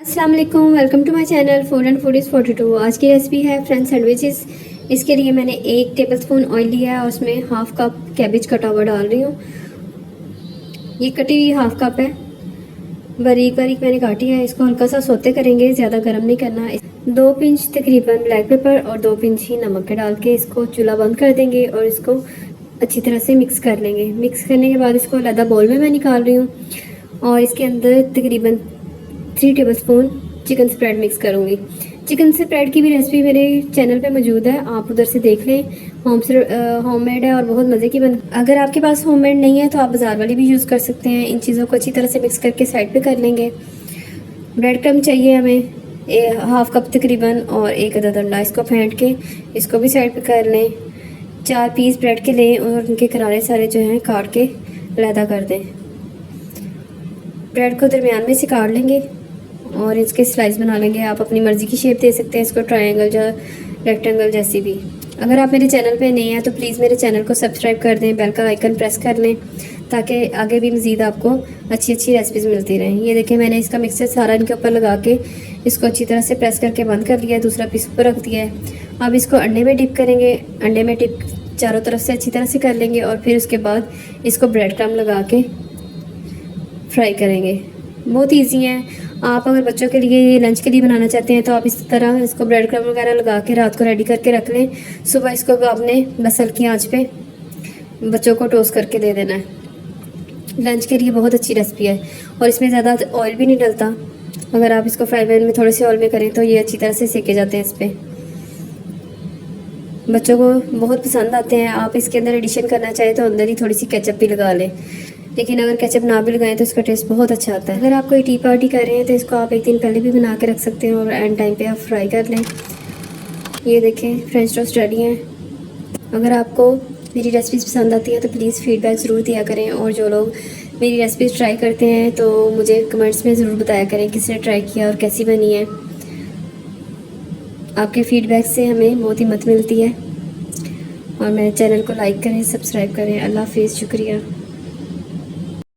अस्सलाम वालेकुम, welcome to my channel food and food is 42। आज की रेसिपी है फ्रेंच सैंडविचेस। इसके लिए मैंने 1 टेबलस्पून ऑयल लिया है और उसमें हाफ कप कैबेज कटा हुआ डाल रही हूँ। ये कटी हुई हाफ कप है, बारीक बारीक मैंने काटी है। इसको हल्का सा सोते करेंगे, ज़्यादा गर्म नहीं करना। 2 पिंच तकरीबन ब्लैक पेपर और 2 पिंच ही नमक के डाल के इसको चूल्हा बंद कर देंगे और इसको अच्छी तरह से मिक्स कर लेंगे। मिक्स करने के बाद इसको अलग बाउल में मैं निकाल रही हूँ और इसके अंदर तकरीबन 3 टेबलस्पून चिकन स्प्रेड मिक्स करूँगी। चिकन स्प्रेड की भी रेसिपी मेरे चैनल पे मौजूद है, आप उधर से देख लें। होममेड है और बहुत मज़े की बन। अगर आपके पास होममेड नहीं है तो आप बाज़ार वाली भी यूज़ कर सकते हैं। इन चीज़ों को अच्छी तरह से मिक्स करके साइड पे कर लेंगे। ब्रेड क्रम चाहिए हमें हाफ कप तकरीबन और 1 अदद अंडा। इसको फेंट के इसको भी साइड पे कर लें। 4 पीस ब्रेड के लें और उनके किनारे सारे जो हैं काट के अलहदा कर दें। ब्रेड को दरमियान में से काट लेंगे और इसके स्लाइस बना लेंगे। आप अपनी मर्ज़ी की शेप दे सकते हैं इसको, ट्रायंगल या रेक्टेंगल जैसी भी। अगर आप मेरे चैनल पे नए हैं तो प्लीज़ मेरे चैनल को सब्सक्राइब कर दें, बेल का आइकन प्रेस कर लें ताकि आगे भी मज़ीद आपको अच्छी अच्छी रेसिपीज़ मिलती रहें। ये देखें, मैंने इसका मिक्सचर सारा इनके ऊपर लगा के इसको अच्छी तरह से प्रेस करके बंद कर लिया है। दूसरा पीस ऊपर रख दिया है। अब इसको अंडे में डिप करेंगे। अंडे में डिप चारों तरफ से अच्छी तरह से कर लेंगे और फिर उसके बाद इसको ब्रेड क्रम्ब लगा के फ्राई करेंगे। बहुत ईजी है। आप अगर बच्चों के लिए लंच के लिए बनाना चाहते हैं तो आप इस तरह इसको ब्रेड क्रम्ब वगैरह लगा के रात को रेडी करके रख लें। सुबह इसको आपने बस हल्की आंच पे बच्चों को टोस्ट करके दे देना है। लंच के लिए बहुत अच्छी रेसिपी है और इसमें ज़्यादा ऑयल भी नहीं डलता। अगर आप इसको फ्राई पैन में थोड़े से ऑयल में करें तो ये अच्छी तरह से सेके जाते हैं। इस पर बच्चों को बहुत पसंद आते हैं। आप इसके अंदर एडिशन करना चाहें तो अंदर ही थोड़ी सी केचप भी लगा लें, लेकिन अगर केचप ना भी लगाएं तो इसका टेस्ट बहुत अच्छा आता है। अगर आप कोई टी पार्टी कर रहे हैं तो इसको आप 1 दिन पहले भी बना के रख सकते हैं और एंड टाइम पे आप फ्राई कर लें। ये देखें, फ्रेंच टोस्ट रेडी हैं। अगर आपको मेरी रेसिपीज़ पसंद आती हैं तो प्लीज़ फीडबैक ज़रूर दिया करें और जो लोग मेरी रेसिपीज़ ट्राई करते हैं तो मुझे कमेंट्स में ज़रूर बताया करें किसने ट्राई किया और कैसी बनी है। आपके फीडबैक से हमें बहुत हिम्मत मिलती है। और मेरे चैनल को लाइक करें, सब्सक्राइब करें। अल्लाह हाफिज़, शुक्रिया।